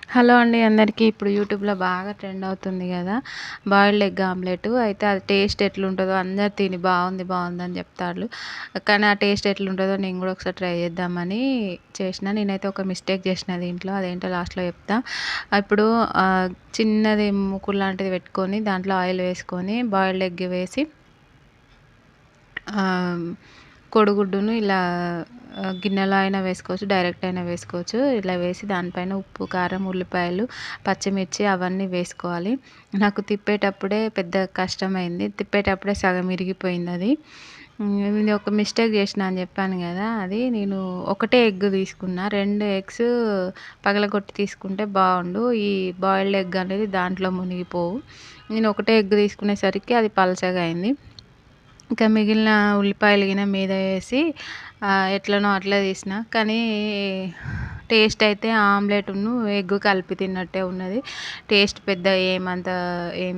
Hello అండి అందరికీ. ఇప్పుడు యూట్యూబ్‌లో బాగా ట్రెండ్ అవుతుంది గదా! Boiled egg omelette. అయితే అది టేస్ట్ ఎట్లుంటదో అందరూ తిని బావుంది, బావుందని జెప్తాళ్ళు. కానీ ఆ టేస్ట్ ఎట్లుంటదో నేను గూడా ఒకసారి ట్రై చేద్దామని చేసిన. నేనైతే ఒక మిస్టేక్ చేసిన దీంట్లో. అదేంటో లాస్ట్‌లో చెప్తా. ఇప్పుడు చిన్నది మూకుడు లాంటిది పెట్టుకొని దాంట్లో ఆయిల్ వేసుకొని బాయిల్డ్ ఎగ్ వేసి ఆహ్, కోడిగుడ్డును ఇలా గిన్నెలో అయినా వేసుకోవచ్చు, డైరెక్ట్ అయినా వేసుకోవచ్చు. ఇలా వేసి దానిపైన ఉప్పు, కారం, ఉల్లిపాయలు, పచ్చిమిర్చి అవన్నీ వేసుకోవాలి. నాకు తిప్పేటప్పుడే పెద్ద కష్టమైంది. తిప్పేటప్పుడే సగం ఇరిగిపోయిందది. ఇది ఒక మిస్టేక్ చేసినా అని చెప్పాను గదా! అది నేను ఒకటే ఎగ్ తీసుకున్నా. 2 ఎగ్స్ పగలగొట్టి తీసుకుంటే బావుండు. ఈ బాయిల్డ్ ఎగ్ అనేది దాంట్లో మునిగిపోవు. నేను ఒకటే ఎగ్ తీసుకునేసరికి అది పలచగా అయింది. ఇంకా మిగిలిన ఉల్లిపాయలు గిన మీద ఏసి ఎట్లనో అట్లా తీసిన. కానీ టేస్ట్ అయితే ఆమ్లెటును, ఎగ్ కలిపి తిన్నట్టే ఉన్నది. టేస్ట్ పెద్ద ఏమంత ఏం